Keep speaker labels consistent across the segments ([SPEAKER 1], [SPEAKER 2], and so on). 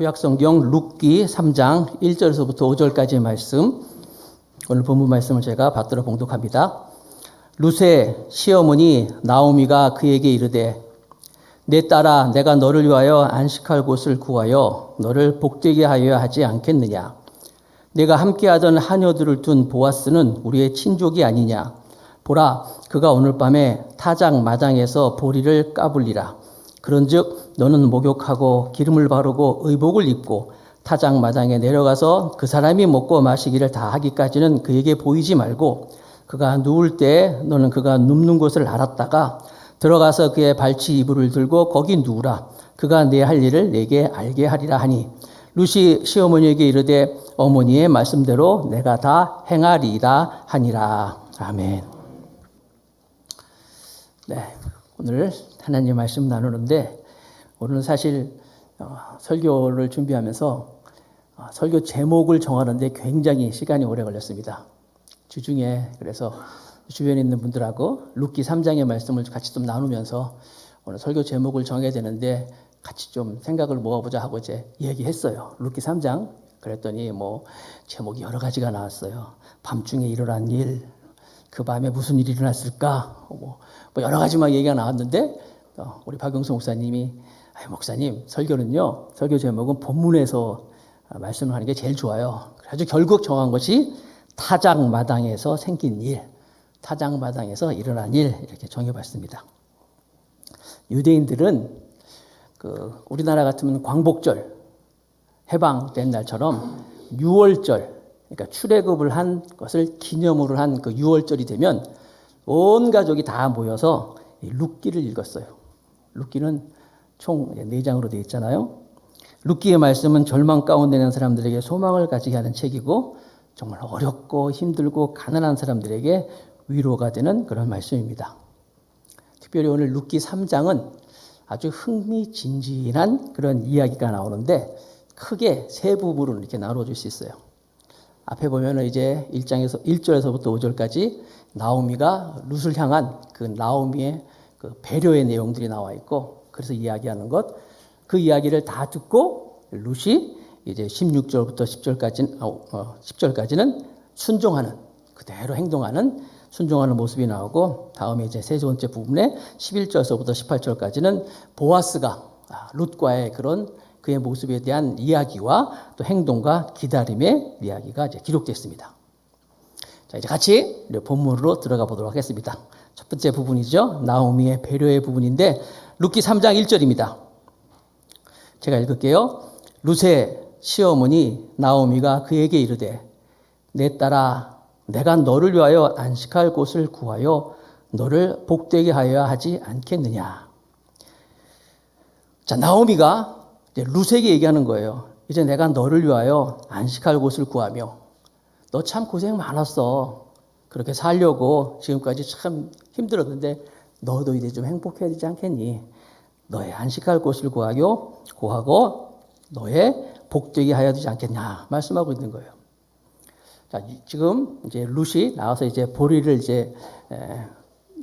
[SPEAKER 1] 구약성경 룻기 3장 1절에서부터 5절까지의 말씀, 오늘 본문 말씀을 제가 받들어 봉독합니다. 룻의 시어머니 나오미가 그에게 이르되 내 딸아 내가 너를 위하여 안식할 곳을 구하여 너를 복되게 하여야 하지 않겠느냐. 내가 함께하던 하녀들을 둔 보아스는 우리의 친족이 아니냐. 보라 그가 오늘 밤에 타작 마당에서 보리를 까불리라. 그런즉 너는 목욕하고 기름을 바르고 의복을 입고 타작 마당에 내려가서 그 사람이 먹고 마시기를 다 하기까지는 그에게 보이지 말고 그가 누울 때 너는 그가 눕는 곳을 알았다가 들어가서 그의 발치 이불을 들고 거기 누우라. 그가 내 할 일을 내게 알게 하리라 하니 룻이 시어머니에게 이르되 어머니의 말씀대로 내가 다 행하리이다 하니라. 아멘. 네, 오늘 하나님 말씀 나누는데 오늘 사실 설교를 준비하면서 설교 제목을 정하는데 굉장히 시간이 오래 걸렸습니다. 주중에 그래서 주변에 있는 분들하고 룻기 3장의 말씀을 같이 좀 나누면서 오늘 설교 제목을 정해야 되는데 같이 좀 생각을 모아보자 하고 이제 얘기했어요. 룻기 3장 그랬더니 뭐 제목이 여러 가지가 나왔어요. 밤중에 일어난 일, 그 밤에 무슨 일이 일어났을까, 뭐 여러 가지 막 얘기가 나왔는데 우리 박영수 목사님이 목사님 설교는요, 설교 제목은 본문에서 말씀을 하는 게 제일 좋아요. 그래서 결국 정한 것이 타작마당에서 생긴 일, 타작마당에서 일어난 일 이렇게 정해봤습니다. 유대인들은 우리나라 같으면 광복절 해방된 날처럼 6월절, 그러니까 출애굽을 한 것을 기념으로 한 그 6월절이 되면 온 가족이 다 모여서 룻기를 읽었어요. 룻기는 총 4장으로 되어 있잖아요. 룻기의 말씀은 절망 가운데 있는 사람들에게 소망을 가지게 하는 책이고 정말 어렵고 힘들고 가난한 사람들에게 위로가 되는 그런 말씀입니다. 특별히 오늘 룻기 3장은 아주 흥미진진한 그런 이야기가 나오는데 크게 세 부분으로 이렇게 나눠줄 수 있어요. 앞에 보면은 이제 1절에서부터 5절까지 나오미가 룻을 향한 그 나오미의 그 배려의 내용들이 나와 있고, 그래서 이야기하는 것, 그 이야기를 다 듣고 룻이 이제 16절부터 10절까지는 순종하는, 그대로 행동하는 순종하는 모습이 나오고, 다음에 이제 세 번째 부분에 11절서부터 18절까지는 보아스가 룻과의 그런 그의 모습에 대한 이야기와 또 행동과 기다림의 이야기가 이제 기록됐습니다. 자, 이제 같이 본문으로 들어가 보도록 하겠습니다. 첫 번째 부분이죠. 나오미의 배려의 부분인데 룻기 3장 1절입니다. 제가 읽을게요. 룻의 시어머니 나오미가 그에게 이르되 내 딸아 내가 너를 위하여 안식할 곳을 구하여 너를 복되게 하여야 하지 않겠느냐. 자, 나오미가 이제 룻에게 얘기하는 거예요. 이제 내가 너를 위하여 안식할 곳을 구하며 너 참 고생 많았어. 그렇게 살려고 지금까지 참 힘들었는데 너도 이제 좀 행복해야 되지 않겠니? 너의 안식할 곳을 구하고 너의 복되게 하여야 되지 않겠냐 말씀하고 있는 거예요. 자, 지금 이제 룻이 나와서 이제 보리를 이제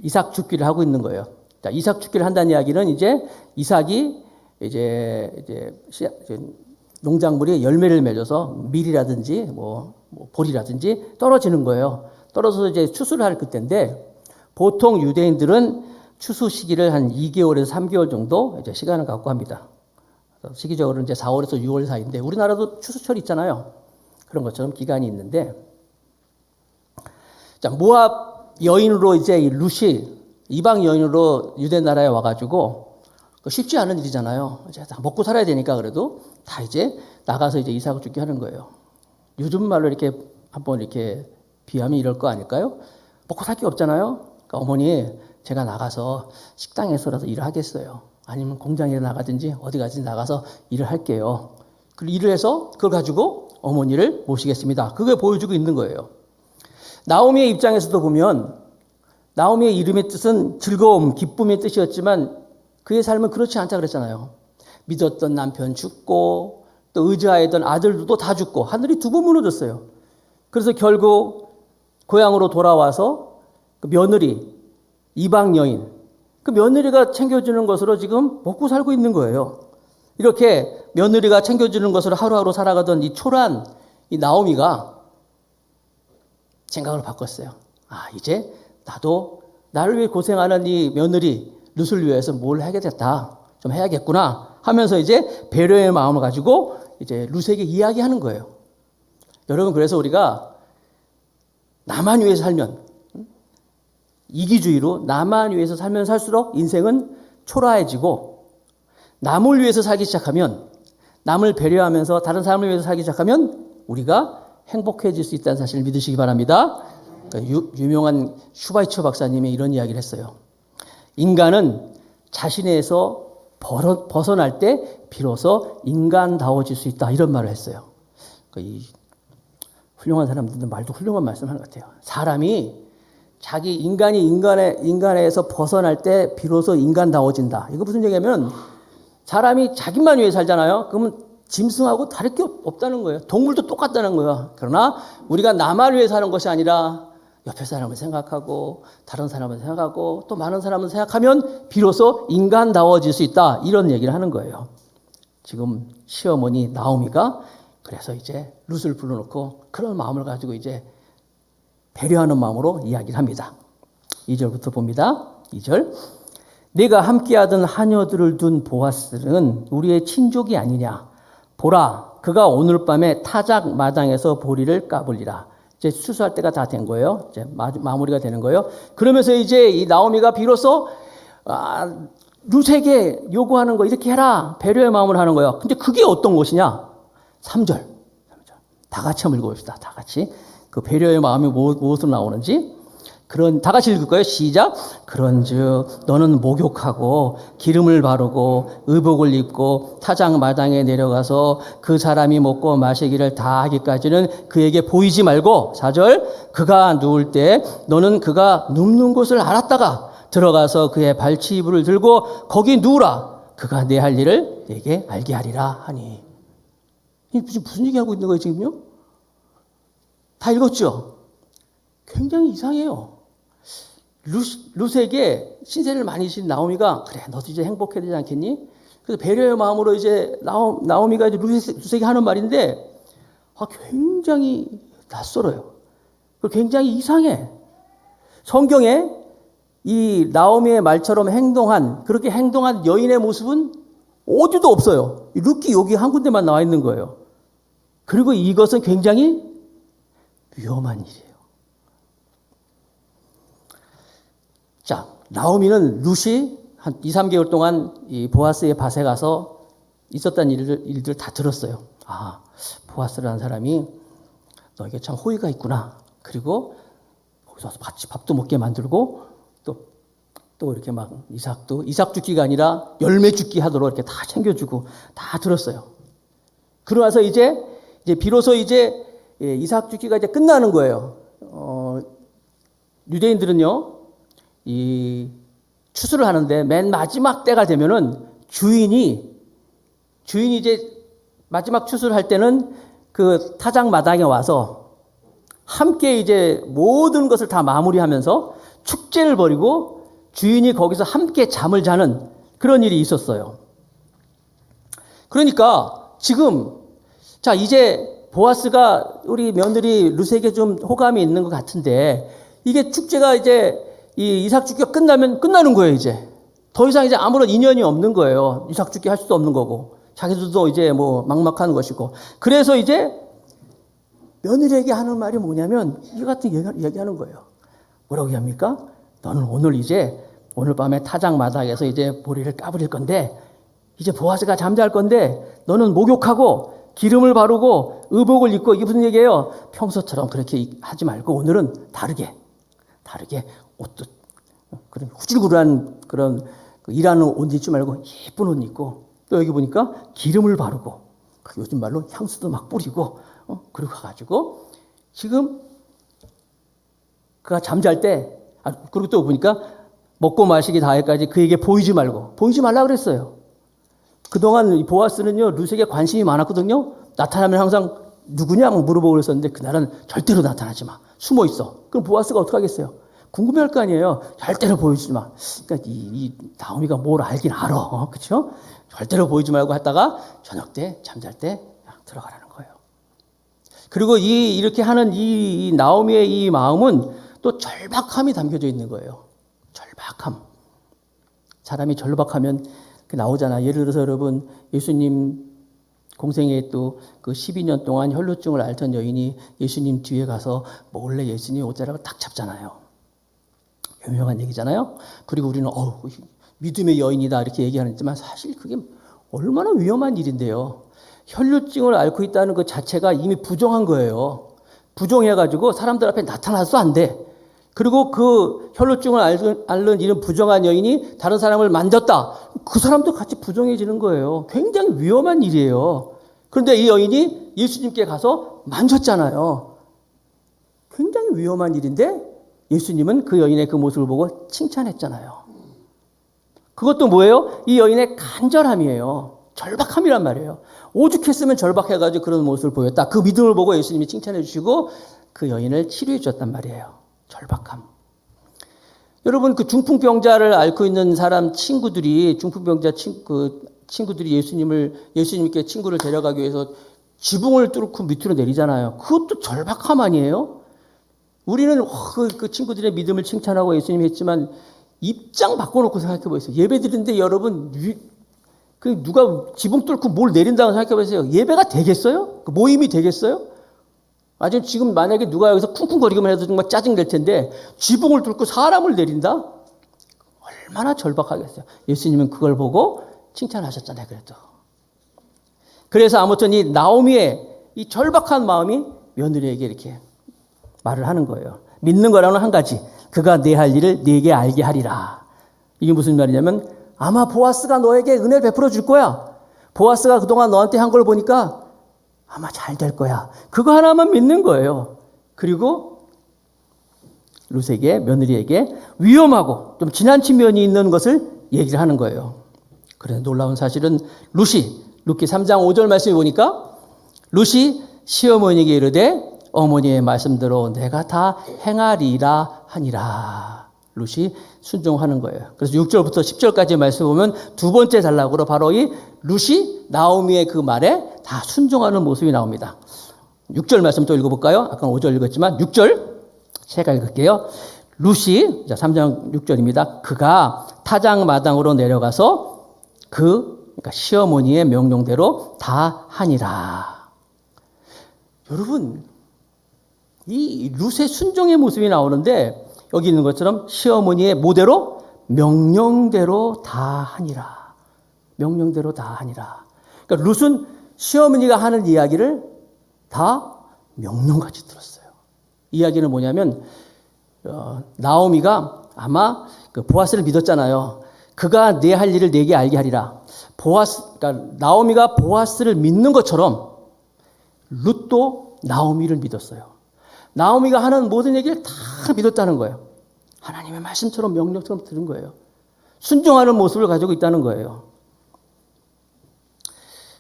[SPEAKER 1] 이삭 죽기를 하고 있는 거예요. 자, 이삭 죽기를 한다는 이야기는 이제 이삭이 이제 농작물이 열매를 맺어서 밀이라든지 뭐 보리라든지 떨어지는 거예요. 떨어져서 이제 추수를 할 그때인데 보통 유대인들은 추수 시기를 한 2개월에서 3개월 정도 이제 시간을 갖고 합니다. 시기적으로는 이제 4월에서 6월 사이인데 우리나라도 추수철이 있잖아요. 그런 것처럼 기간이 있는데, 자, 모압 여인으로 이제 룻이 이방 여인으로 유대 나라에 와가지고 쉽지 않은 일이잖아요. 이제 다 먹고 살아야 되니까 그래도 다 이제 나가서 이제 이삭을 죽게 하는 거예요. 요즘 말로 이렇게 한번 이렇게 비하면 이럴 거 아닐까요? 먹고 살 게 없잖아요. 그러니까 어머니 제가 나가서 식당에서라도 일을 하겠어요. 아니면 공장에 나가든지 어디 가든지 나가서 일을 할게요. 그리고 일을 해서 그걸 가지고 어머니를 모시겠습니다. 그걸 보여주고 있는 거예요. 나오미의 입장에서도 보면 나오미의 이름의 뜻은 즐거움, 기쁨의 뜻이었지만 그의 삶은 그렇지 않다 그랬잖아요. 믿었던 남편 죽고 또 의지하였던 아들도 다 죽고 하늘이 두 번 무너졌어요. 그래서 결국 고향으로 돌아와서 그 며느리, 이방 여인, 그 며느리가 챙겨주는 것으로 지금 먹고 살고 있는 거예요. 이렇게 며느리가 챙겨주는 것으로 하루하루 살아가던 이 초라한 이 나오미가 생각을 바꿨어요. 아, 이제 나도 나를 위해 고생하는 이 며느리 룻을 위해서 뭘 하겠다. 좀 해야겠구나 하면서 이제 배려의 마음을 가지고 이제 룻에게 이야기하는 거예요. 여러분, 그래서 우리가 나만 위해서 살면, 이기주의로 나만 위해서 살면 살수록 인생은 초라해지고, 남을 위해서 살기 시작하면, 남을 배려하면서 다른 사람을 위해서 살기 시작하면 우리가 행복해질 수 있다는 사실을 믿으시기 바랍니다. 유명한 슈바이처 박사님이 이런 이야기를 했어요. 인간은 자신에서 벗어날 때 비로소 인간다워질 수 있다, 이런 말을 했어요. 이 훌륭한 사람들도 말도 훌륭한 말씀하는 것 같아요. 사람이 자기 인간에서 벗어날 때 비로소 인간다워진다. 이거 무슨 얘기냐면, 사람이 자기만 위해 살잖아요. 그러면 짐승하고 다를 게 없다는 거예요. 동물도 똑같다는 거예요. 그러나 우리가 나만 위해 사는 것이 아니라 옆에 사람을 생각하고 다른 사람을 생각하고 또 많은 사람을 생각하면 비로소 인간다워질 수 있다, 이런 얘기를 하는 거예요. 지금 시어머니 나오미가 그래서 이제 룻을 불러놓고 그런 마음을 가지고 이제 배려하는 마음으로 이야기를 합니다. 2절부터 봅니다. 2절. 네가 함께하던 하녀들을 둔 보아스는 우리의 친족이 아니냐. 보라, 그가 오늘 밤에 타작 마당에서 보리를 까불리라. 이제 추수할 때가 다 된 거예요. 이제 마무리가 되는 거예요. 그러면서 이제 이 나오미가 비로소 룻에게 요구하는 거 이렇게 해라, 배려의 마음을 하는 거예요. 근데 그게 어떤 것이냐? 3절. 다 같이 한번 읽어봅시다. 다 같이. 그 배려의 마음이 무엇으로 나오는지. 다 같이 읽을 거예요. 시작. 그런즉 너는 목욕하고 기름을 바르고 의복을 입고 타작 마당에 내려가서 그 사람이 먹고 마시기를 다 하기까지는 그에게 보이지 말고, 4절. 그가 누울 때 너는 그가 눕는 곳을 알았다가 들어가서 그의 발치이불을 들고 거기 누우라. 그가 내 할 일을 내게 알게 하리라 하니. 이게 무슨 얘기하고 있는 거예요 지금요? 다 읽었죠? 굉장히 이상해요. 룻에게 신세를 많이 진 나오미가, 그래 너도 이제 행복해야 되지 않겠니? 그래서 배려의 마음으로 이제 나오미가 이제 룻에게 하는 말인데, 굉장히 낯설어요. 그리고 굉장히 이상해. 성경에 이 나오미의 말처럼 그렇게 행동한 여인의 모습은 어디도 없어요. 룻기 여기 한 군데만 나와 있는 거예요. 그리고 이것은 굉장히 위험한 일이에요. 자, 나오미는 룻이 한 2, 3개월 동안 이 보아스의 밭에 가서 있었던 일들 다 들었어요. 아, 보아스라는 사람이 너에게 참 호의가 있구나. 그리고 거기서 같이 밥도 먹게 만들고 또 이렇게 막 이삭 죽기가 아니라 열매 죽기 하도록 이렇게 다 챙겨주고 다 들었어요. 그러고 나서 이제 비로소 이제 이삭 죽기가 이제 끝나는 거예요. 유대인들은요, 이 추수를 하는데 맨 마지막 때가 되면은 주인이 이제 마지막 추수를 할 때는 그 타작 마당에 와서 함께 이제 모든 것을 다 마무리하면서 축제를 벌이고 주인이 거기서 함께 잠을 자는 그런 일이 있었어요. 그러니까 지금 자, 이제 보아스가 우리 며느리 룻에게 좀 호감이 있는 것 같은데, 이게 축제가 이제 이 이삭 죽기가 끝나면 끝나는 거예요. 이제 더 이상 이제 아무런 인연이 없는 거예요. 이삭 죽기 할 수도 없는 거고, 자기들도 이제 뭐 막막한 것이고. 그래서 이제 며느리에게 하는 말이 뭐냐면 이 같은 얘기하는 거예요. 뭐라고 얘기합니까? 너는 오늘 밤에 타작 마당에서 이제 보리를 까부릴 건데, 이제 보아스가 잠잘 건데 너는 목욕하고 기름을 바르고 의복을 입고. 이게 무슨 얘기예요? 평소처럼 그렇게 하지 말고 오늘은 다르게 옷도 그런 후줄구한 그런 일하는 옷 입지 말고 예쁜 옷 입고, 또 여기 보니까 기름을 바르고, 요즘 말로 향수도 막 뿌리고, 그리고 가가지고 지금 그가 잠잘 때, 그리고 또 보니까 먹고 마시기 다해까지 그에게 보이지 말라 그랬어요. 그동안 이 보아스는요, 룻에게 관심이 많았거든요. 나타나면 항상 누구냐 막 물어보고 그랬었는데, 그날은 절대로 나타나지 마, 숨어 있어. 그럼 보아스가 어떻게 하겠어요? 궁금해할 거 아니에요. 절대로 보여주지 마. 그러니까 이 나오미가 뭘 알긴 알아, 그렇죠? 절대로 보이지 말고 했다가 저녁 때 잠잘 때 들어가라는 거예요. 그리고 이렇게 하는 이 나오미의 이 마음은 또 절박함이 담겨져 있는 거예요. 절박함. 사람이 절박하면 나오잖아. 예를 들어서 여러분, 예수님 공생에 또 그 12년 동안 혈루증을 앓던 여인이 예수님 뒤에 가서 몰래 예수님 옷자락을 딱 잡잖아요. 유명한 얘기잖아요. 그리고 우리는 믿음의 여인이다 이렇게 얘기하지만 사실 그게 얼마나 위험한 일인데요. 혈루증을 앓고 있다는 그 자체가 이미 부정한 거예요. 부정해가지고 사람들 앞에 나타나서 안 돼. 그리고 그 혈루증을 앓는 이런 부정한 여인이 다른 사람을 만졌다. 그 사람도 같이 부정해지는 거예요. 굉장히 위험한 일이에요. 그런데 이 여인이 예수님께 가서 만졌잖아요. 굉장히 위험한 일인데 예수님은 그 여인의 그 모습을 보고 칭찬했잖아요. 그것도 뭐예요? 이 여인의 간절함이에요. 절박함이란 말이에요. 오죽했으면 절박해가지고 그런 모습을 보였다. 그 믿음을 보고 예수님이 칭찬해 주시고 그 여인을 치료해 주셨단 말이에요. 절박함. 여러분, 그 중풍병자를 앓고 있는 사람 친구들이, 중풍병자 친구들이 예수님께 친구를 데려가기 위해서 지붕을 뚫고 밑으로 내리잖아요. 그것도 절박함 아니에요? 우리는 그 친구들의 믿음을 칭찬하고 예수님이 했지만 입장 바꿔놓고 생각해 보세요. 예배 드리는데 여러분, 누가 지붕 뚫고 뭘 내린다고 생각해 보세요. 예배가 되겠어요? 그 모임이 되겠어요? 지금 만약에 누가 여기서 쿵쿵거리기만 해도 정말 짜증 낼 텐데 지붕을 뚫고 사람을 내린다? 얼마나 절박하겠어요. 예수님은 그걸 보고 칭찬하셨잖아요. 그래서 아무튼 이 나오미의 이 절박한 마음이 며느리에게 이렇게 말을 하는 거예요. 믿는 거라는 한 가지. 그가 내 할 일을 네게 알게 하리라. 이게 무슨 말이냐면 아마 보아스가 너에게 은혜를 베풀어 줄 거야. 보아스가 그동안 너한테 한 걸 보니까 아마 잘 될 거야. 그거 하나만 믿는 거예요. 그리고 룻에게, 며느리에게 위험하고 좀 지나친 면이 있는 것을 얘기를 하는 거예요. 그런데 놀라운 사실은 룻기 3장 5절 말씀에 보니까 룻이 시어머니에게 이르되 어머니의 말씀대로 내가 다 행하리라 하니라. 룻이 순종하는 거예요. 그래서 6절부터 10절까지 말씀 보면 두 번째 단락으로 바로 이 룻이 나오미의 그 말에 다 순종하는 모습이 나옵니다. 6절 말씀 또 읽어볼까요? 아까 5절 읽었지만 6절 제가 읽을게요. 룻이 3장 6절입니다. 그가 타작마당으로 내려가서 그러니까 시어머니의 명령대로 다 하니라. 여러분, 이 룻의 순종의 모습이 나오는데 여기 있는 것처럼 시어머니의 뭐대로? 명령대로 다 하니라. 명령대로 다 하니라. 그러니까 룻은 시어머니가 하는 이야기를 다 명령같이 들었어요. 이야기는 뭐냐면 나오미가 아마 그 보아스를 믿었잖아요. 그가 내 할 일을 내게 알게 하리라. 그러니까 나오미가 보아스를 믿는 것처럼 룻도 나오미를 믿었어요. 나오미가 하는 모든 얘기를 다 믿었다는 거예요. 하나님의 말씀처럼 명령처럼 들은 거예요. 순종하는 모습을 가지고 있다는 거예요.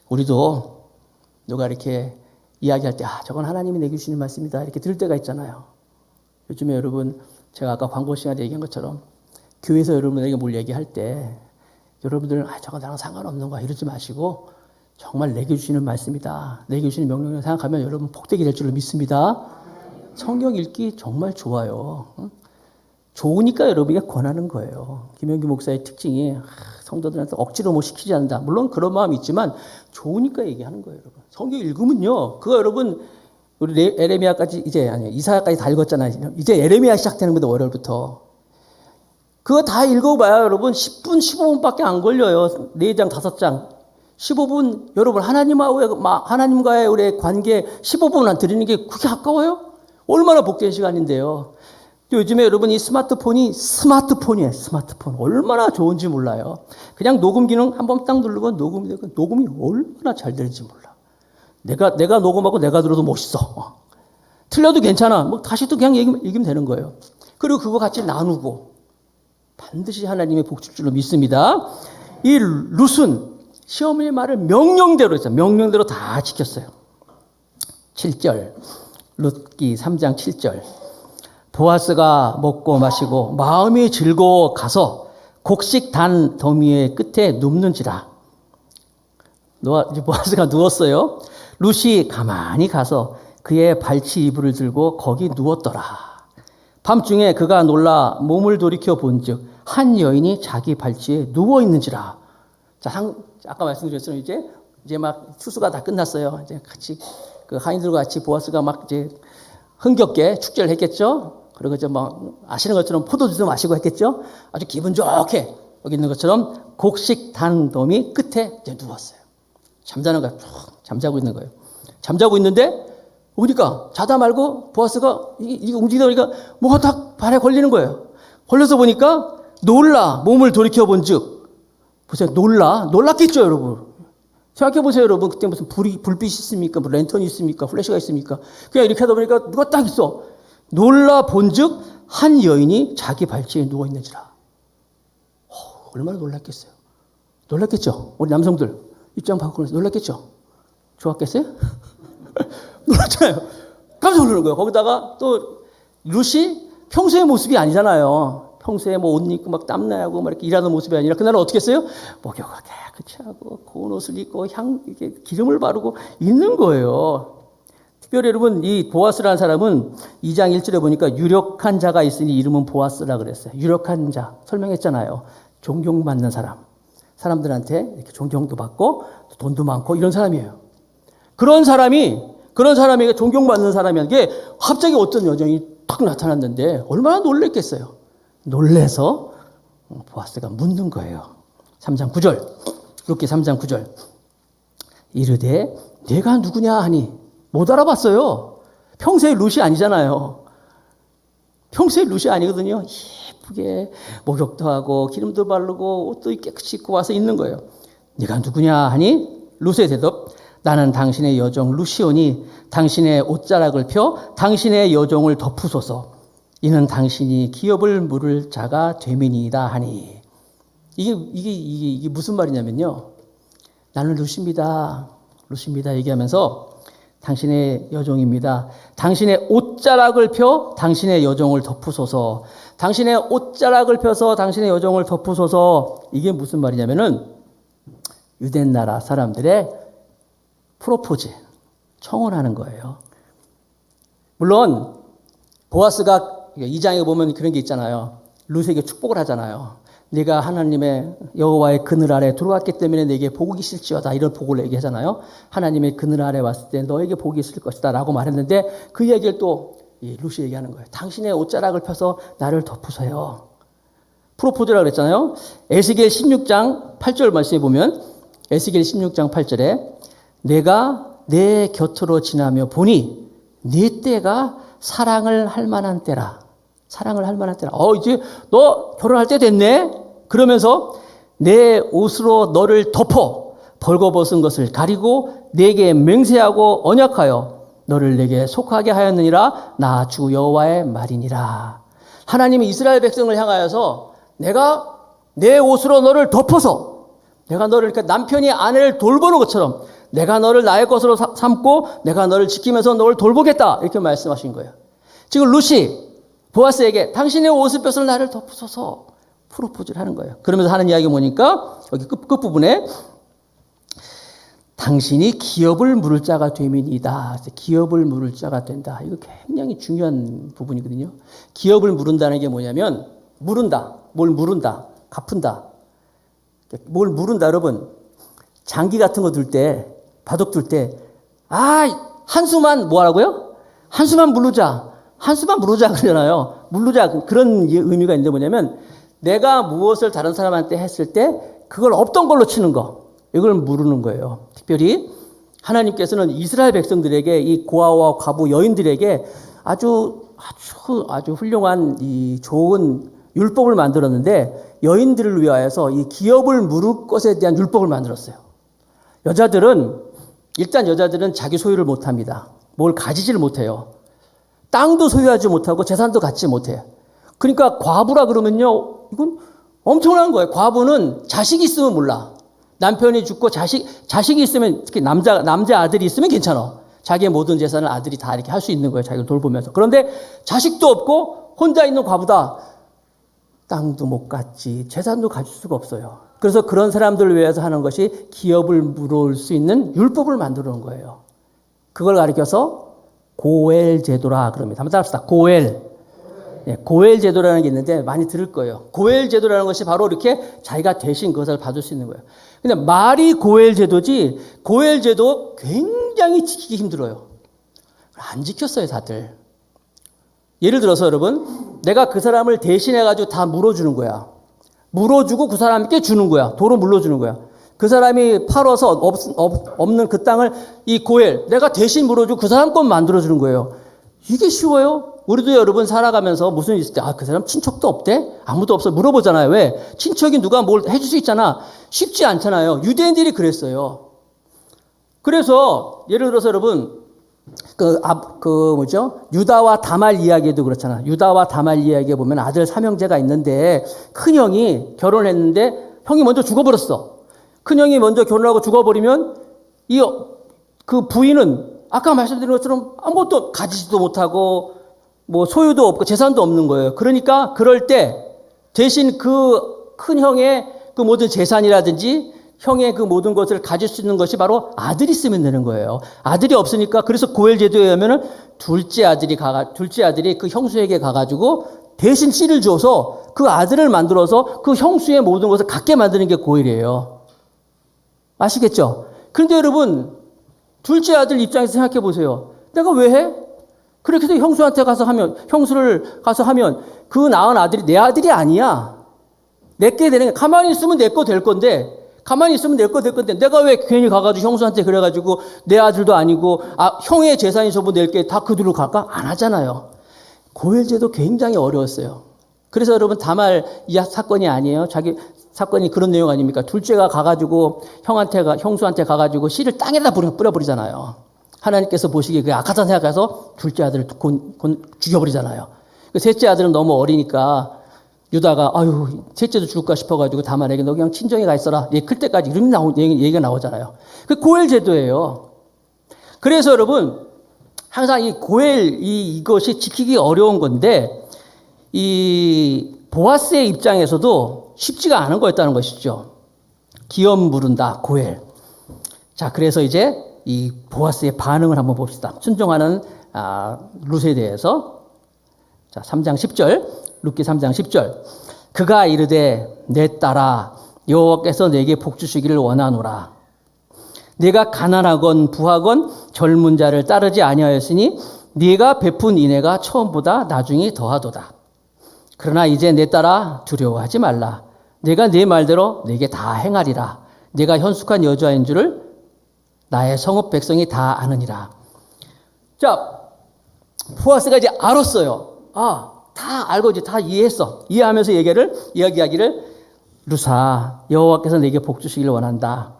[SPEAKER 1] 우리도 누가 이렇게 이야기할 때 저건 하나님이 내게 주시는 말씀이다 이렇게 들을 때가 있잖아요. 요즘에 여러분 제가 아까 광고 시간에 얘기한 것처럼 교회에서 여러분에게 뭘 얘기할 때 여러분들은 저건 나랑 상관없는 거야 이러지 마시고 정말 내게 주시는 말씀이다. 내게 주시는 명령을 생각하면 여러분 복되게 될 줄로 믿습니다. 성경 읽기 정말 좋아요. 좋으니까 여러분에게 권하는 거예요. 김영규 목사의 특징이 성도들한테 억지로 뭐 시키지 않는다. 물론 그런 마음이 있지만 좋으니까 얘기하는 거예요, 여러분. 성경 읽으면요. 그거 여러분 우리 에레미야까지 이사야까지 다 읽었잖아요. 이제 에레미야 시작되는 겁니다. 월요일부터. 그거 다 읽어봐야 여러분 10분, 15분밖에 안 걸려요. 4장, 5장. 15분 여러분 하나님과의 우리의 관계 15분 드리는 게 그렇게 아까워요? 얼마나 복된 시간인데요. 요즘에 여러분 이 스마트폰이에요. 스마트폰. 얼마나 좋은지 몰라요. 그냥 녹음 기능 한번 딱 누르면 녹음이 되고 녹음이 얼마나 잘 되는지 몰라. 내가 녹음하고 내가 들어도 멋있어. 틀려도 괜찮아. 뭐 다시 또 그냥 얘기면 되는 거예요. 그리고 그거 같이 나누고 반드시 하나님의 복 줄 줄로 믿습니다. 이 룻은 시어머니의 말을 명령대로 했어요. 명령대로 다 지켰어요. 7절. 룻기 3장 7절. 보아스가 먹고 마시고 마음이 즐거워 가서 곡식 단 더미의 끝에 눕는지라. 보아스가 누웠어요. 룻이 가만히 가서 그의 발치 이불을 들고 거기 누웠더라. 밤중에 그가 놀라 몸을 돌이켜 본즉 한 여인이 자기 발치에 누워 있는지라. 자, 아까 말씀드렸잖아요. 이제 막 추수가 다 끝났어요. 이제 같이 그 하인들과 같이 보아스가 막 이제 흥겹게 축제를 했겠죠. 그리고 이제 뭐 아시는 것처럼 포도주도 마시고 했겠죠. 아주 기분 좋게 여기 있는 것처럼 곡식 단돔이 끝에 이제 누웠어요. 잠자는 거야. 잠자고 있는 거예요. 잠자고 있는데 보니까 자다 말고 보아스가 이게 움직이다 보니까 뭐가 딱 발에 걸리는 거예요. 걸려서 보니까 놀라 몸을 돌이켜 본즉 보세요. 놀랐겠죠, 여러분. 생각해 보세요, 여러분. 그때 무슨 불빛이 있습니까? 뭐 랜턴이 있습니까? 플래시가 있습니까? 그냥 이렇게 하다 보니까 누가 딱 있어. 놀라 본즉 한 여인이 자기 발치에 누워 있는지라. 얼마나 놀랐겠어요. 놀랐겠죠. 우리 남성들 입장 바꾸면서 놀랐겠죠. 좋았겠어요? 놀랐잖아요. 깜짝 놀라는 거예요. 거기다가 또 룻이 평소의 모습이 아니잖아요. 평소에 뭐 옷 입고 막 땀나고 막 이렇게 일하는 모습이 아니라 그날은 어떻게 했어요? 목욕을 깨끗이 하고 고운 옷을 입고 이렇게 기름을 바르고 있는 거예요. 특별히 여러분 이 보아스라는 사람은 2장 1절에 보니까 유력한 자가 있으니 이름은 보아스라 그랬어요. 유력한 자 설명했잖아요. 존경받는 사람. 사람들한테 이렇게 존경도 받고 돈도 많고 이런 사람이에요. 그런 사람이 존경받는 사람에게 갑자기 어떤 여정이 탁 나타났는데 얼마나 놀랬겠어요. 놀래서 보아스가 묻는 거예요. 3장 9절. 룻기 3장 9절. 이르되 내가 누구냐 하니 못 알아봤어요. 평소에 룻이 아니잖아요. 평소에 룻이 아니거든요. 예쁘게 목욕도 하고 기름도 바르고 옷도 깨끗이 입고 와서 있는 거예요. 네가 누구냐 하니 룻의 대답. 나는 당신의 여종 룻이오니 당신의 옷자락을 펴 당신의 여종을 덮으소서. 이는 당신이 기업을 물을 자가 되민이다 하니. 이게 무슨 말이냐면요. 나는 룻입니다. 얘기하면서 당신의 여종입니다. 당신의 옷자락을 펴 당신의 여종을 덮으소서. 당신의 옷자락을 펴서 당신의 여종을 덮으소서. 이게 무슨 말이냐면은 유대 나라 사람들의 프로포즈, 청혼하는 거예요. 물론 보아스가 2장에 보면 그런 게 있잖아요. 룻에게 축복을 하잖아요. 네가 하나님의 여호와의 그늘 아래 들어왔기 때문에 내게 복이 있을지어다. 이런 복을 얘기하잖아요. 하나님의 그늘 아래 왔을 때 너에게 복이 있을 것이다 라고 말했는데 그 얘기를 또 룻이 얘기하는 거예요. 당신의 옷자락을 펴서 나를 덮으세요. 프로포즈라고 그랬잖아요. 에스겔 16장 8절 말씀에 보면 에스겔 16장 8절에 내가 내 곁으로 지나며 보니 네 때가 사랑을 할 만한 때라. 사랑을 할 만한 때라. 이제 너 결혼할 때 됐네? 그러면서 내 옷으로 너를 덮어 벌거벗은 것을 가리고 내게 맹세하고 언약하여 너를 내게 속하게 하였느니라. 나 주 여호와의 말이니라. 하나님이 이스라엘 백성을 향하여서 내가 내 옷으로 너를 덮어서 내가 너를 이렇게 남편이 아내를 돌보는 것처럼 내가 너를 나의 것으로 삼고 내가 너를 지키면서 너를 돌보겠다. 이렇게 말씀하신 거예요. 지금 룻이 보아스에게 당신의 옷을 펴서 나를 덮으소서 프로포즈를 하는 거예요. 그러면서 하는 이야기가 뭐니까 여기 끝부분에 당신이 기업을 물을 자가 됨이니이다. 기업을 물을 자가 된다. 이거 굉장히 중요한 부분이거든요. 기업을 물은다는 게 뭐냐면 물은다. 뭘 물은다. 갚은다. 뭘 물은다. 여러분 장기 같은 거 들 때 바둑 둘 때 한수만 뭐 하라고요? 한수만 물르자 그러잖아요. 물르자 그런 의미가 있는데 뭐냐면 내가 무엇을 다른 사람한테 했을 때 그걸 없던 걸로 치는 거. 이걸 물르는 거예요. 특별히 하나님께서는 이스라엘 백성들에게 이 고아와 과부 여인들에게 아주 훌륭한 이 좋은 율법을 만들었는데 여인들을 위하여서 이 기업을 물을 것에 대한 율법을 만들었어요. 여자들은 자기 소유를 못합니다. 뭘 가지지를 못해요. 땅도 소유하지 못하고 재산도 갖지 못해요. 그러니까 과부라 그러면요. 이건 엄청난 거예요. 과부는 자식이 있으면 몰라. 남편이 죽고 자식이 있으면 특히 남자 아들이 있으면 괜찮아. 자기의 모든 재산을 아들이 다 이렇게 할 수 있는 거예요. 자기를 돌보면서. 그런데 자식도 없고 혼자 있는 과부다. 땅도 못 갖지 재산도 가질 수가 없어요. 그래서 그런 사람들을 위해서 하는 것이 기업을 물어올 수 있는 율법을 만들어 놓은 거예요. 그걸 가리켜서 고엘 제도라 그럽니다. 한번 따라합시다. 고엘. 네, 고엘 제도라는 게 있는데 많이 들을 거예요. 고엘 제도라는 것이 바로 이렇게 자기가 대신 그것을 받을 수 있는 거예요. 근데 말이 고엘 제도지 고엘 제도 굉장히 지키기 힘들어요. 안 지켰어요, 다들. 예를 들어서 여러분, 내가 그 사람을 대신해가지고 다 물어주는 거야. 물어주고 그 사람께 주는 거야. 도로 물러주는 거야. 그 사람이 팔아서 없는 그 땅을 이 고엘, 내가 대신 물어주고 그 사람 것 만들어주는 거예요. 이게 쉬워요? 우리도 여러분 살아가면서 무슨 일 있을 때, 그 사람 친척도 없대? 아무도 없어. 물어보잖아요. 왜? 친척이 누가 뭘 해줄 수 있잖아. 쉽지 않잖아요. 유대인들이 그랬어요. 그래서 예를 들어서 여러분, 유다와 다말 이야기도 그렇잖아. 유다와 다말 이야기에 보면 아들 삼형제가 있는데 큰형이 결혼했는데 형이 먼저 죽어버렸어. 큰형이 먼저 결혼하고 죽어버리면 그 부인은 아까 말씀드린 것처럼 아무것도 가지지도 못하고 뭐 소유도 없고 재산도 없는 거예요. 그러니까 그럴 때 대신 그 큰형의 그 모든 재산이라든지 형의 그 모든 것을 가질 수 있는 것이 바로 아들이 쓰면 되는 거예요. 아들이 없으니까 그래서 고엘 제도에 의하면은 둘째 아들이 그 형수에게 가가지고 대신 씨를 줘서 그 아들을 만들어서 그 형수의 모든 것을 갖게 만드는 게 고엘이에요. 아시겠죠? 그런데 여러분, 둘째 아들 입장에서 생각해 보세요. 내가 왜 해? 그렇게 해서 형수를 가서 하면 그 낳은 아들이 내 아들이 아니야. 내게 되는 게 가만히 있으면 내 거 될 건데 내가 왜 괜히 가가지고 형수한테 그래가지고 내 아들도 아니고 형의 재산이 전부 낼게 다 그들로 갈까? 안 하잖아요. 고엘제도 굉장히 어려웠어요. 그래서 여러분 다말 이 사건이 아니에요. 사건이 그런 내용 아닙니까? 둘째가 가가지고 형수한테 가가지고 씨를 땅에다 뿌려버리잖아요. 하나님께서 보시기에 그게 악하다는 생각해서 둘째 아들을 죽여버리잖아요. 셋째 아들은 너무 어리니까 유다가 셋째도 죽을까 싶어가지고 다말에게 너 그냥 친정에 가 있어라. 얘 클 때까지 이런 얘기가 나오잖아요. 그 고엘 제도예요. 그래서 여러분 항상 이 고엘 이것이 지키기 어려운 건데 이 보아스의 입장에서도 쉽지가 않은 거였다는 것이죠. 기업 물은다 고엘. 자, 그래서 이제 이 보아스의 반응을 한번 봅시다. 순종하는 룻에 대해서. 자, 3장 10절. 룻기 3장 10절. 그가 이르되 내 딸아 여호와께서 내게 복 주시기를 원하노라. 네가 가난하건 부하건 젊은 자를 따르지 아니하였으니 네가 베푼 인애가 처음보다 나중이 더하도다. 그러나 이제 내 딸아 두려워하지 말라. 내가 네 말대로 내게 다 행하리라. 네가 현숙한 여자인 줄을 나의 성읍 백성이 다 아느니라. 자, 보아스가 이제 알았어요. 다 알고 이제 다 이해했어. 이해하면서 이야기하기를 루사 여호와께서 내게 복 주시기를 원한다.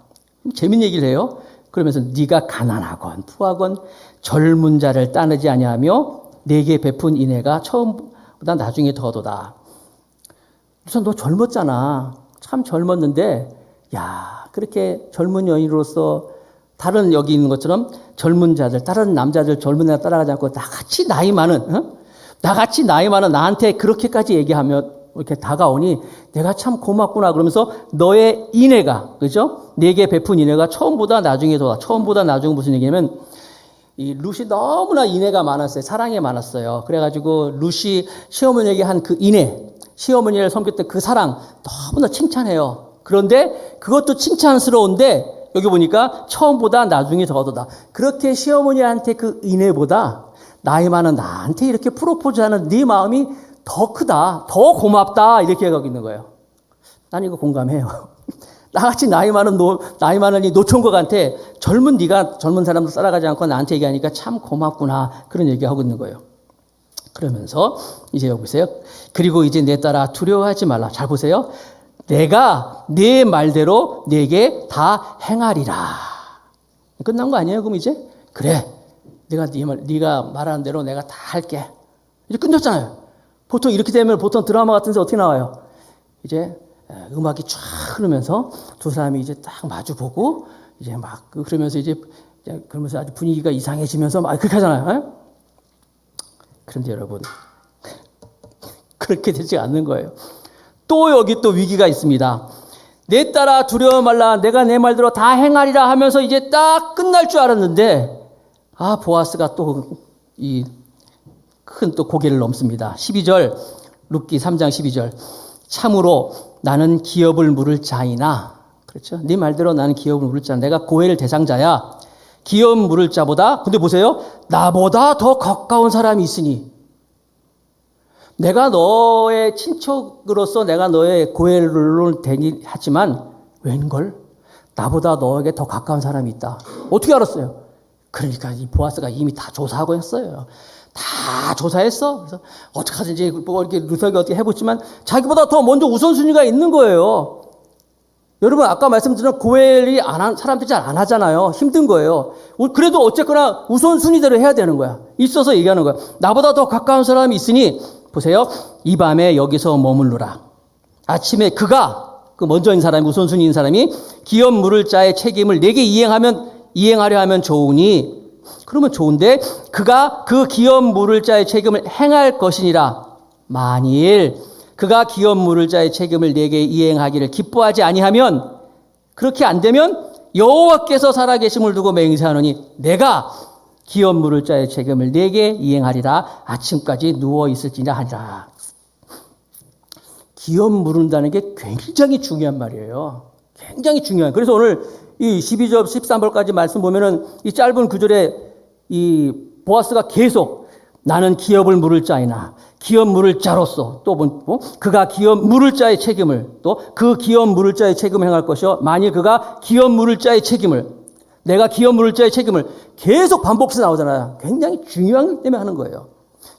[SPEAKER 1] 재밌는 얘기를 해요. 그러면서 네가 가난하건 부하건 젊은 자를 따르지 아니하며 내게 베푼 인애가 처음보다 나중에 더하도다. 루사 너 젊었잖아. 참 젊었는데 그렇게 젊은 여인으로서 다른 여기 있는 것처럼 젊은 자들 다른 남자들 젊은 애가 따라가지 않고 나같이 나이 많은 나한테 그렇게까지 얘기하며 이렇게 다가오니 내가 참 고맙구나 그러면서 너의 인애가 그죠? 내게 베푼 인애가 처음보다 나중에 더하다. 처음보다 나중은 무슨 얘기냐면 이 룻이 너무나 인애가 많았어요. 사랑이 많았어요. 그래가지고 룻이 시어머니에게 한 그 인애, 시어머니를 섬겼던 그 사랑 너무나 칭찬해요. 그런데 그것도 칭찬스러운데 여기 보니까 처음보다 나중에 더하도다. 그렇게 시어머니한테 그 인애보다 나이 많은 나한테 이렇게 프로포즈하는 네 마음이 더 크다, 더 고맙다 이렇게 하고 있는 거예요. 난 이거 공감해요. 나같이 나이 많은 이 노총각한테 네가 젊은 사람들 따라가지 않고 나한테 얘기하니까 참 고맙구나 그런 얘기하고 있는 거예요. 그러면서 이제 여기 보세요. 그리고 이제 내 딸아 두려워하지 말라. 잘 보세요. 내가 네 말대로 내게 다 행하리라. 끝난 거 아니에요? 그럼 이제 그래. 네가 말하는 대로 내가 다 할게. 이제 끝났잖아요. 보통 이렇게 되면 보통 드라마 같은 데 어떻게 나와요? 이제 음악이 쫙 흐르면서 두 사람이 이제 딱 마주보고 이제 막 그러면서 그러면서 아주 분위기가 이상해지면서 막 그렇게 하잖아요. 그런데 여러분 그렇게 되지 않는 거예요. 또 여기 또 위기가 있습니다. 내 딸아 두려워 말라. 내가 내 말대로 다 행하리라 하면서 이제 딱 끝날 줄 알았는데 보아스가 또 이 큰 또 고개를 넘습니다. 12절 룻기 3장 12절 참으로 나는 기업을 물을 자이나 그렇죠? 네 말대로 나는 기업을 물을 자나 내가 고엘 대상자야. 기업 물을 자보다 근데 보세요. 나보다 더 가까운 사람이 있으니 내가 너의 친척으로서 내가 너의 고엘을 되긴 하지만 웬걸? 나보다 너에게 더 가까운 사람이 있다. 어떻게 알았어요? 그러니까 이 보아스가 이미 다 조사하고 했어요. 다 조사했어. 그래서 어떻게든지 뭐 이렇게 루석이 어떻게 해보지만 자기보다 더 먼저 우선순위가 있는 거예요. 여러분 아까 말씀드린 고엘이 사람들이 잘 안 하잖아요. 힘든 거예요. 그래도 어쨌거나 우선순위대로 해야 되는 거야. 있어서 얘기하는 거야. 나보다 더 가까운 사람이 있으니 보세요. 이 밤에 여기서 머물러라. 아침에 그가 그 먼저인 사람이 우선순위인 사람이 기업 물을 자의 책임을 내게 이행하려 하면 좋으니 그러면 좋은데 그가 그 기업 물을 자의 책임을 행할 것이니라. 만일 그가 기업 물을 자의 책임을 내게 이행하기를 기뻐하지 아니하면 그렇게 안 되면 여호와께서 살아계심을 두고 맹세하노니 내가 기업 물을 자의 책임을 내게 이행하리라. 아침까지 누워 있을지냐 하리라. 기업 물은다는 게 굉장히 중요한 말이에요. 굉장히 중요한. 그래서 오늘 이 12절 13절까지 말씀 보면은 이 짧은 구절에 이 보아스가 계속 나는 기업을 물을 자이나 기업 물을 자로서 또 그가 기업 물을 자의 책임을 또 그 기업 물을 자의 책임을 행할 것이요 만일 그가 기업 물을 자의 책임을 내가 기업 물을 자의 책임을 계속 반복해서 나오잖아요. 굉장히 중요하기 때문에 하는 거예요.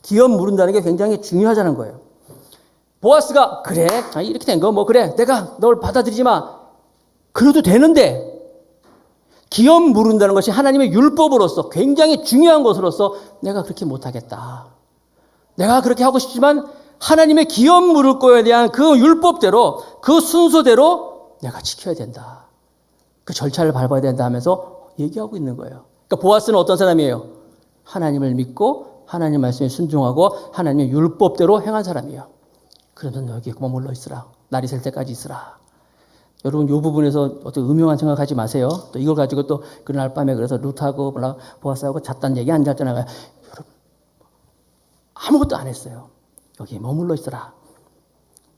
[SPEAKER 1] 기업 물은다는 게 굉장히 중요하다는 거예요. 보아스가 그래 이렇게 된 거 뭐 그래 내가 널 받아들이지 마 그래도 되는데 기업 물은다는 것이 하나님의 율법으로서 굉장히 중요한 것으로서 내가 그렇게 못하겠다. 내가 그렇게 하고 싶지만 하나님의 기업 물을 거에 대한 그 율법대로 그 순서대로 내가 지켜야 된다. 그 절차를 밟아야 된다 하면서 얘기하고 있는 거예요. 그러니까 보아스는 어떤 사람이에요? 하나님을 믿고 하나님 말씀에 순종하고 하나님의 율법대로 행한 사람이에요. 그러면 여기 머물러 있으라. 날이 셀 때까지 있으라. 여러분 이 부분에서 어떤 음흉한 생각하지 마세요. 또 이걸 가지고 또 그날 밤에 그래서 룻하고 보아스하고 잤다는 얘기 안 잤잖아요. 여러분 아무것도 안 했어요. 여기 머물러 있으라.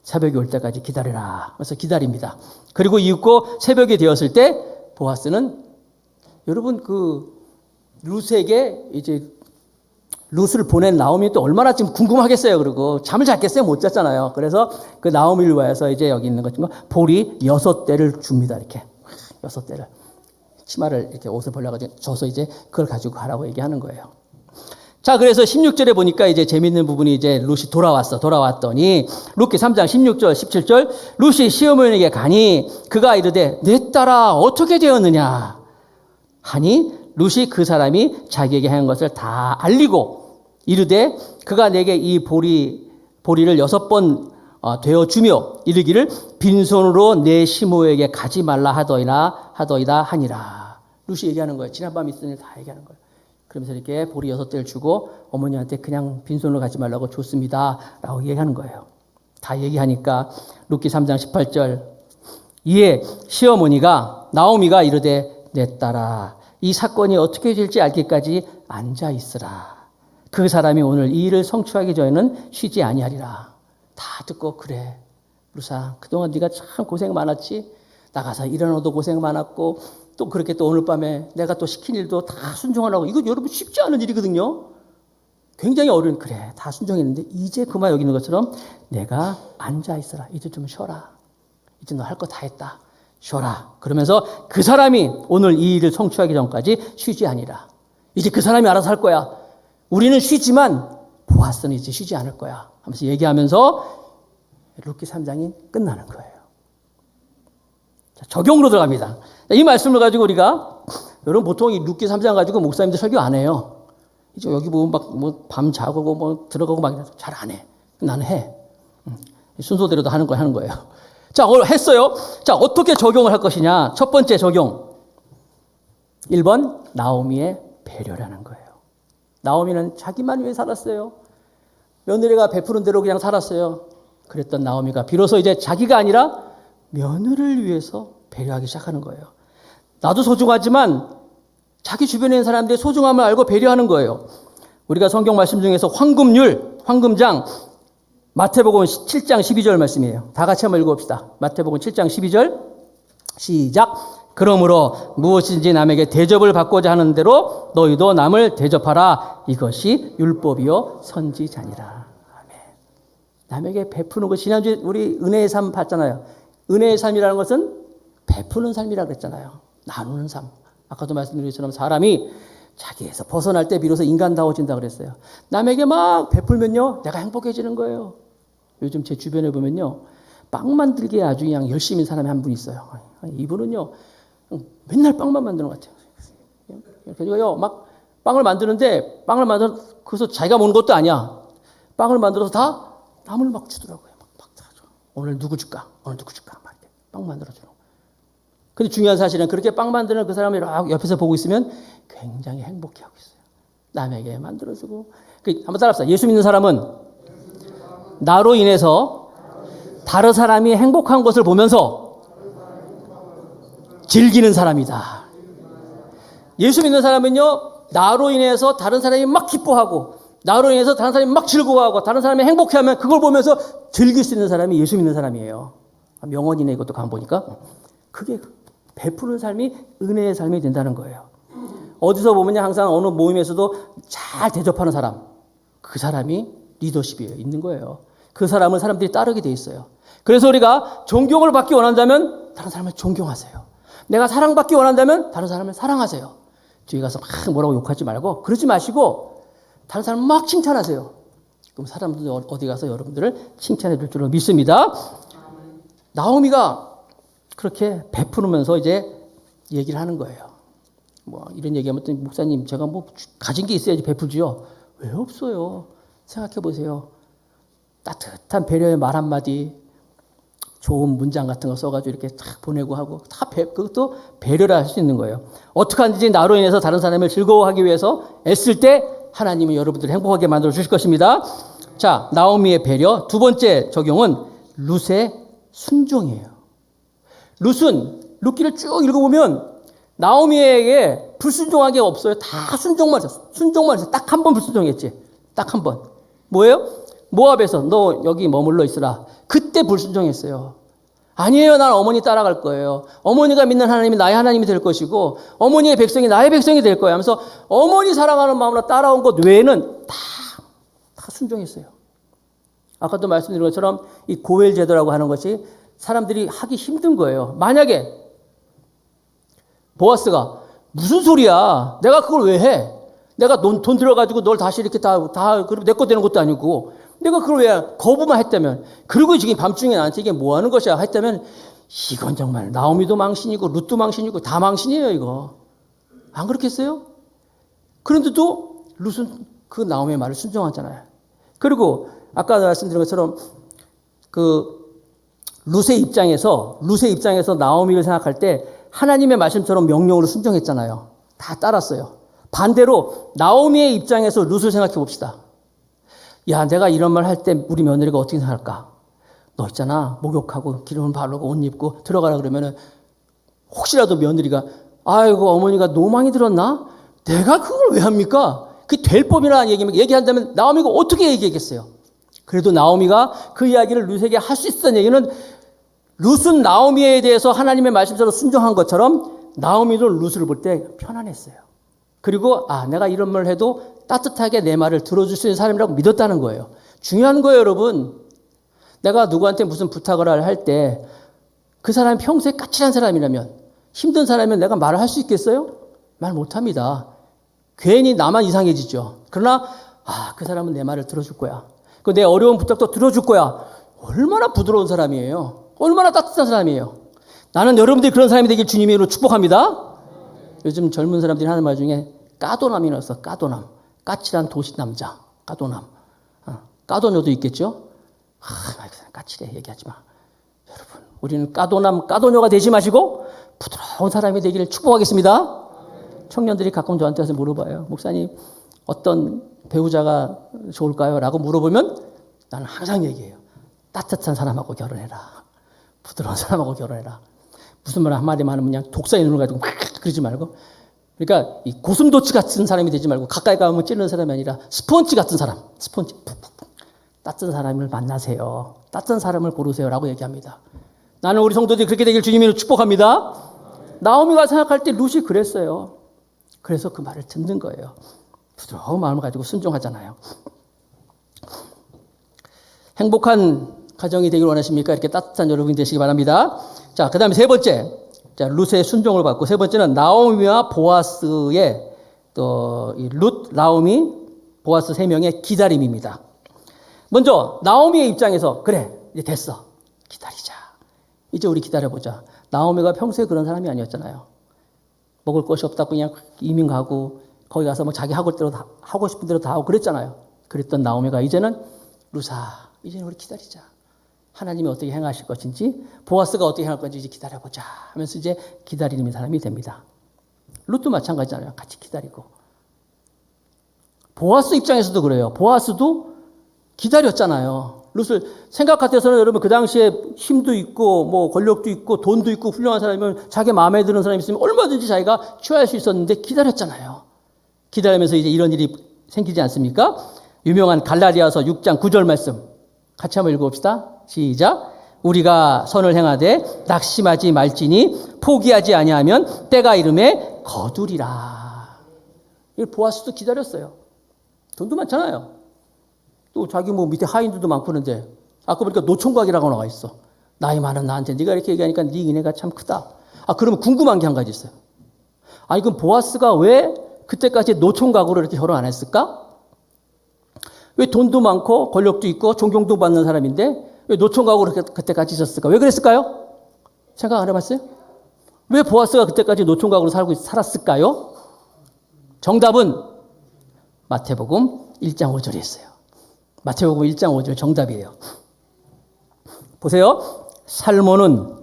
[SPEAKER 1] 새벽이 올 때까지 기다리라. 그래서 기다립니다. 그리고 이윽고 새벽이 되었을 때 보아스는 여러분 그 룻에게 이제 룻을 보낸 나오미 또 얼마나 지금 궁금하겠어요. 그리고 잠을 잤겠어요? 못 잤잖아요. 그래서 그 나오미를 위해서 이제 여기 있는 것처럼 보리 6대를 줍니다. 이렇게 6대를 치마를 이렇게 옷을 벌려가지고 줘서 이제 그걸 가지고 가라고 얘기하는 거예요. 자, 그래서 16절에 보니까 이제 재밌는 부분이 이제 룻이 돌아왔더니 룻기 3장 16절 17절 룻이 시어머니에게 가니 그가 이르되 내 딸아 어떻게 되었느냐 하니 룻이 그 사람이 자기에게 한 것을 다 알리고 이르되 그가 내게 이 보리를 6번 되어 주며 이르기를 빈손으로 내 시모에게 가지 말라 하더이다 하니라. 룻이 얘기하는 거예요. 지난밤 있은 일 다 얘기하는 거예요. 그러면서 이렇게 보리 6대를 주고 어머니한테 그냥 빈손으로 가지 말라고 줬습니다 라고 얘기하는 거예요. 다 얘기하니까 룻기 3장 18절 이에 시어머니가 나오미가 이르되 내 딸아 이 사건이 어떻게 될지 알기까지 앉아 있으라. 그 사람이 오늘 이 일을 성취하기 전에는 쉬지 아니하리라. 다 듣고 그래 루사 그동안 네가 참 고생 많았지. 나가서 일하는도 고생 많았고 또 그렇게 또 오늘 밤에 내가 또 시킨 일도 다 순종하라고. 이거 여러분 쉽지 않은 일이거든요. 굉장히 어려운 그래 다 순종했는데 이제 그만 여기 있는 것처럼 내가 앉아 있어라. 이제 좀 쉬어라. 이제 너 할 거 다 했다. 쉬어라. 그러면서 그 사람이 오늘 이 일을 성취하기 전까지 쉬지 아니라. 이제 그 사람이 알아서 할 거야. 우리는 쉬지만 보아스는 이제 쉬지 않을 거야. 하면서 얘기하면서 룻기 3장이 끝나는 거예요. 자, 적용으로 들어갑니다. 이 말씀을 가지고 우리가 여러분 보통 이 룻기 3장 가지고 목사님들 설교 안 해요. 이제 여기 보면 막 뭐 밤 자고 뭐 들어가고 막 잘 안 해. 나는 해. 순서대로도 하는 거예요. 자, 했어요. 자, 어떻게 적용을 할 것이냐. 첫 번째 적용. 1번, 나오미의 배려라는 거예요. 나오미는 자기만 위해 살았어요. 며느리가 베푸는 대로 그냥 살았어요. 그랬던 나오미가 비로소 이제 자기가 아니라 며느리를 위해서 배려하기 시작하는 거예요. 나도 소중하지만 자기 주변에 있는 사람들의 소중함을 알고 배려하는 거예요. 우리가 성경 말씀 중에서 황금장, 마태복음 7장 12절 말씀이에요. 다 같이 한번 읽어봅시다. 마태복음 7장 12절 시작. 그러므로 무엇인지 남에게 대접을 받고자 하는 대로 너희도 남을 대접하라. 이것이 율법이요 선지자니라. 아멘. 남에게 베푸는 것, 지난주에 우리 은혜의 삶 봤잖아요. 은혜의 삶이라는 것은 베푸는 삶이라고 그랬잖아요. 나누는 삶. 아까도 말씀드린 것처럼 사람이 자기에서 벗어날 때 비로소 인간다워진다 그랬어요. 남에게 막 베풀면요, 내가 행복해지는 거예요. 요즘 제 주변에 보면요, 빵 만들기에 아주 그냥 열심히 사람이 한 분 있어요. 이분은요, 맨날 빵만 만드는 것 같아요. 그래서요, 막 빵을 만드는데, 그래서 자기가 먹는 것도 아니야. 빵을 만들어서 다 남을 막 주더라고요. 막 사줘. 오늘 누구 줄까? 오늘 누구 줄까? 막 이렇게 빵 만들어주는 거. 근데 중요한 사실은 그렇게 빵 만드는 그 사람이 옆에서 보고 있으면 굉장히 행복해하고 있어요. 남에게 만들어주고. 한번 따라합시다. 예수 믿는 사람은 나로 인해서 다른 사람이 행복한 것을 보면서 즐기는 사람이다. 예수 믿는 사람은요, 나로 인해서 다른 사람이 막 기뻐하고, 나로 인해서 다른 사람이 막 즐거워하고, 다른 사람이 행복해하면 그걸 보면서 즐길 수 있는 사람이 예수 믿는 사람이에요. 명언이네, 이것도 가만 보니까. 그게 베푸는 삶이 은혜의 삶이 된다는 거예요. 어디서 보면요, 항상 어느 모임에서도 잘 대접하는 사람, 그 사람이 리더십이 있는 거예요. 그 사람을 사람들이 따르게 돼 있어요. 그래서 우리가 존경을 받기 원한다면 다른 사람을 존경하세요. 내가 사랑받기 원한다면 다른 사람을 사랑하세요. 뒤에 가서 막 뭐라고 욕하지 말고 그러지 마시고 다른 사람을 막 칭찬하세요. 그럼 사람들이 어디 가서 여러분들을 칭찬해 줄 줄로 믿습니다. 나오미가 그렇게 베푸면서 이제 얘기를 하는 거예요. 뭐 이런 얘기하면 또 목사님 제가 뭐 가진 게 있어야지 베풀지요. 왜 없어요? 생각해 보세요. 따뜻한 배려의 말 한마디, 좋은 문장 같은 거 써가지고 이렇게 탁 보내고 하고 그것도 배려를 할 수 있는 거예요. 어떻게 하든지 나로 인해서 다른 사람을 즐거워하기 위해서 애쓸 때 하나님은 여러분들을 행복하게 만들어 주실 것입니다. 자, 나오미의 배려. 두 번째 적용은 룻의 순종이에요. 룻은 룻기를 쭉 읽어보면 나오미에게 불순종한 게 없어요. 다 순종만 했어. 순종만 했어. 딱 한 번 불순종했지. 딱 한 번. 뭐예요? 모압에서 너 여기 머물러 있으라. 그때 불순종했어요. 아니에요. 난 어머니 따라갈 거예요. 어머니가 믿는 하나님이 나의 하나님이 될 것이고 어머니의 백성이 나의 백성이 될 거예요 하면서 어머니 사랑하는 마음으로 따라온 것 외에는 다 순종했어요. 아까도 말씀드린 것처럼 이 고엘 제도라고 하는 것이 사람들이 하기 힘든 거예요. 만약에 보아스가 무슨 소리야? 내가 그걸 왜 해? 내가 돈 들어가지고 널 다시 이렇게 그리고 내 거 되는 것도 아니고 내가 그걸 왜 거부만 했다면 그리고 지금 밤중에 나한테 이게 뭐 하는 것이야 했다면 이건 정말 나오미도 망신이고 룻도 망신이고 다 망신이에요 이거. 안 그렇겠어요? 그런데도 룻은 그 나오미의 말을 순종하잖아요. 그리고 아까 말씀드린 것처럼 그 룻의 입장에서 나오미를 생각할 때 하나님의 말씀처럼 명령으로 순종했잖아요. 다 따랐어요. 반대로 나오미의 입장에서 룻을 생각해 봅시다. 야, 내가 이런 말 할 때 우리 며느리가 어떻게 생각할까? 너 있잖아. 목욕하고 기름을 바르고 옷 입고 들어가라 그러면은 혹시라도 며느리가 아이고 어머니가 노망이 들었나? 내가 그걸 왜 합니까? 그게 될 법이라는 얘기한다면 나오미가 어떻게 얘기했겠어요? 그래도 나오미가 그 이야기를 룻에게 할 수 있었던 얘기는 룻은 나오미에 대해서 하나님의 말씀대로 순종한 것처럼 나오미도 룻을 볼 때 편안했어요. 그리고 내가 이런 말을 해도 따뜻하게 내 말을 들어줄 수 있는 사람이라고 믿었다는 거예요. 중요한 거예요, 여러분. 내가 누구한테 무슨 부탁을 할 때 그 사람이 평소에 까칠한 사람이라면 힘든 사람이면 내가 말을 할 수 있겠어요? 말 못합니다. 괜히 나만 이상해지죠. 그러나 그 사람은 내 말을 들어줄 거야. 내 어려운 부탁도 들어줄 거야. 얼마나 부드러운 사람이에요. 얼마나 따뜻한 사람이에요. 나는 여러분들이 그런 사람이 되길 주님의 이름으로 축복합니다. 요즘 젊은 사람들이 하는 말 중에 까도남이 나왔어. 까도남. 까칠한 도시 남자. 까도남. 까도녀도 있겠죠? 까칠해. 얘기하지 마. 여러분, 우리는 까도남, 까도녀가 되지 마시고 부드러운 사람이 되기를 축복하겠습니다. 청년들이 가끔 저한테 와서 물어봐요. 목사님, 어떤 배우자가 좋을까요? 라고 물어보면 나는 항상 얘기해요. 따뜻한 사람하고 결혼해라. 부드러운 사람하고 결혼해라. 무슨 말 한마디만 하면 그냥 독사의 눈을 가지고 막 그러지 말고, 그러니까 이 고슴도치 같은 사람이 되지 말고 가까이 가면 찌르는 사람이 아니라 스펀지 같은 사람, 스펀지 푹푹푹 따뜻한 사람을 만나세요. 따뜻한 사람을 고르세요라고 얘기합니다. 나는 우리 성도들이 그렇게 되길 주님으로 축복합니다. 나오미가 생각할 때 룻이 그랬어요. 그래서 그 말을 듣는 거예요. 부드러운 마음을 가지고 순종하잖아요. 행복한 가정이 되길 원하십니까? 이렇게 따뜻한 여러분이 되시기 바랍니다. 자, 그 다음에 세 번째. 자, 룻의 순종을 받고, 세 번째는 나오미와 보아스의 또 룻, 나오미, 보아스 세 명의 기다림입니다. 먼저 나오미의 입장에서 그래, 이제 됐어. 기다리자. 이제 우리 기다려보자. 나오미가 평소에 그런 사람이 아니었잖아요. 먹을 것이 없다고 그냥 이민 가고 거기 가서 뭐 자기 하고 싶은 대로 다 하고 그랬잖아요. 그랬던 나오미가 이제는 룻아, 이제는 우리 기다리자. 하나님이 어떻게 행하실 것인지, 보아스가 어떻게 행할 건지 이제 기다려보자 하면서 이제 기다리는 사람이 됩니다. 룻도 마찬가지잖아요. 같이 기다리고. 보아스 입장에서도 그래요. 보아스도 기다렸잖아요. 룻을 생각 같아서는 여러분 그 당시에 힘도 있고 뭐 권력도 있고 돈도 있고 훌륭한 사람이면 자기 마음에 드는 사람이 있으면 얼마든지 자기가 취할 수 있었는데 기다렸잖아요. 기다리면서 이제 이런 일이 생기지 않습니까? 유명한 갈라디아서 6장 9절 말씀 같이 한번 읽어봅시다. 시작. 우리가 선을 행하되 낙심하지 말지니 포기하지 아니하면 때가 이름에 거두리라. 이 보아스도 기다렸어요. 돈도 많잖아요. 또 자기 뭐 밑에 하인들도 많고 그런데 아까 보니까 노총각이라고 나와 있어. 나이 많은 나한테 네가 이렇게 얘기하니까 네 은혜가 참 크다. 아, 그러면 궁금한 게 한 가지 있어요. 아니 그럼 보아스가 왜 그때까지 노총각으로 이렇게 결혼 안 했을까? 왜 돈도 많고 권력도 있고 존경도 받는 사람인데 왜 노총각으로 그때까지 있었을까? 왜 그랬을까요? 생각 안 해봤어요? 왜 보아스가 그때까지 노총각으로 살았을까요? 정답은 마태복음 1장 5절에 있어요. 마태복음 1장 5절 정답이에요. 보세요. 살몬은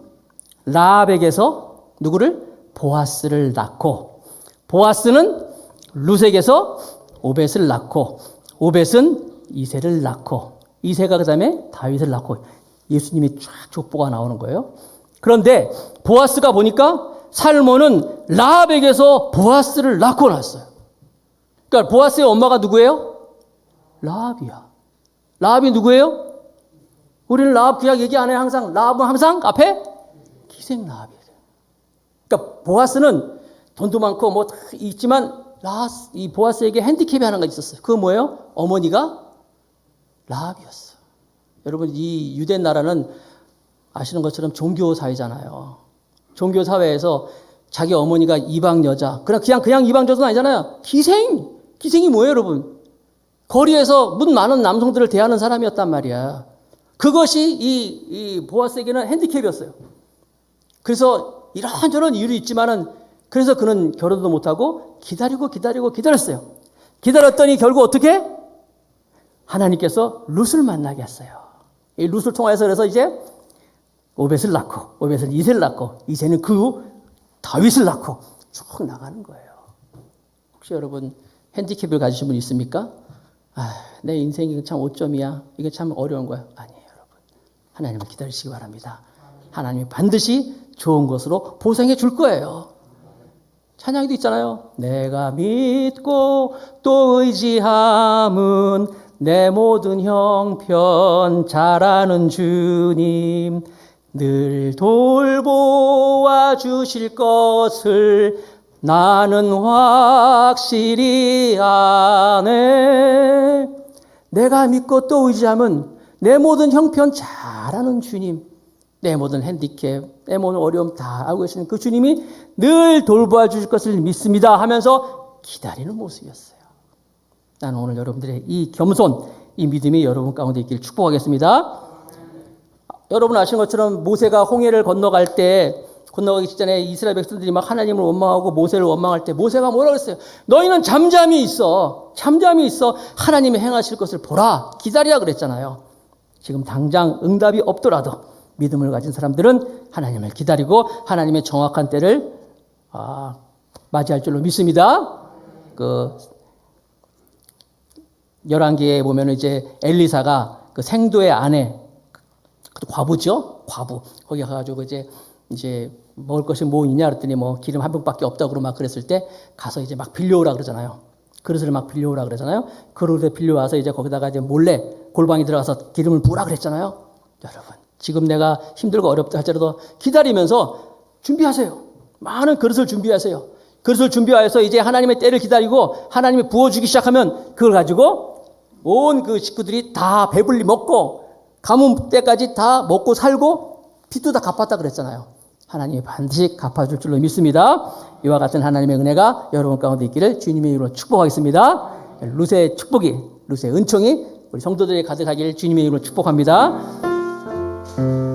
[SPEAKER 1] 라합에게서 누구를? 보아스를 낳고, 보아스는 룻에게서 오벳을 낳고, 오벳은 이새를 낳고, 이새가 그 다음에 다윗을 낳고, 예수님이 쫙 족보가 나오는 거예요. 그런데 보아스가 보니까 살몬은 라합에게서 보아스를 낳고 났어요. 그러니까 보아스의 엄마가 누구예요? 라합이야. 라합이 누구예요? 우리는 라합 구약 얘기 안 해요. 항상 라합은 항상 앞에 기생 라합이에요. 그러니까 보아스는 돈도 많고 뭐 다 있지만 이 보아스에게 핸디캡이 하나가 있었어요. 그건 뭐예요? 어머니가 라합이었어. 여러분 이 유대 나라는 아시는 것처럼 종교 사회잖아요. 종교 사회에서 자기 어머니가 이방 여자, 그냥 이방 여자는 아니잖아요. 기생이 뭐예요, 여러분? 거리에서 문 많은 남성들을 대하는 사람이었단 말이야. 그것이 이 보아스에게는 핸디캡이었어요. 그래서 이런저런 이유도 있지만은 그래서 그는 결혼도 못하고 기다렸어요. 기다렸더니 결국 어떻게? 하나님께서 룻을 만나게 했어요. 이 룻을 통해서 그래서 이제 오벳을 낳고, 오벳은 이새를 낳고, 이새는 그 후 다윗을 낳고 쭉 나가는 거예요. 혹시 여러분 핸디캡을 가지신 분 있습니까? 내 인생이 참 5점이야. 이게 참 어려운 거야. 아니에요, 여러분. 하나님을 기다리시기 바랍니다. 하나님이 반드시 좋은 것으로 보상해 줄 거예요. 찬양도 있잖아요. 내가 믿고 또 의지함은 내 모든 형편 잘하는 주님 늘 돌보아 주실 것을 나는 확실히 아네. 내가 믿고 또 의지하면 내 모든 형편 잘하는 주님, 내 모든 핸디캡, 내 모든 어려움 다 알고 계시는 그 주님이 늘 돌보아 주실 것을 믿습니다 하면서 기다리는 모습이었어요. 나는 오늘 여러분들의 이 겸손, 이 믿음이 여러분 가운데 있기를 축복하겠습니다. 여러분 아시는 것처럼 모세가 홍해를 건너가기 직전에 이스라엘 백성들이 막 하나님을 원망하고 모세를 원망할 때 모세가 뭐라고 했어요? 너희는 잠잠히 있어. 하나님이 행하실 것을 보라. 기다리라 그랬잖아요. 지금 당장 응답이 없더라도 믿음을 가진 사람들은 하나님을 기다리고 하나님의 정확한 때를 맞이할 줄로 믿습니다. 열왕기에 보면 이제 엘리사가 그 생도의 아내, 과부죠? 과부 거기 가가지고 이제 먹을 것이 뭐 있냐 그랬더니 뭐 기름 한 병밖에 없다고 그러고 막 그랬을 때 가서 이제 막 빌려오라 그러잖아요. 그릇을 막 빌려오라 그러잖아요. 그릇에 빌려와서 이제 거기다가 이제 몰래 골방에 들어가서 기름을 부으라 그랬잖아요. 여러분, 지금 내가 힘들고 어렵다 할지라도 기다리면서 준비하세요. 많은 그릇을 준비하세요. 그릇을 준비하여서 이제 하나님의 때를 기다리고 하나님이 부어주기 시작하면 그걸 가지고 온 그 식구들이 다 배불리 먹고 가뭄 때까지 다 먹고 살고 빚도 다 갚았다 그랬잖아요. 하나님이 반드시 갚아줄 줄로 믿습니다. 이와 같은 하나님의 은혜가 여러분 가운데 있기를 주님의 이름으로 축복하겠습니다. 루세의 축복이, 루세의 은총이 우리 성도들에게 가득하기를 주님의 이름으로 축복합니다.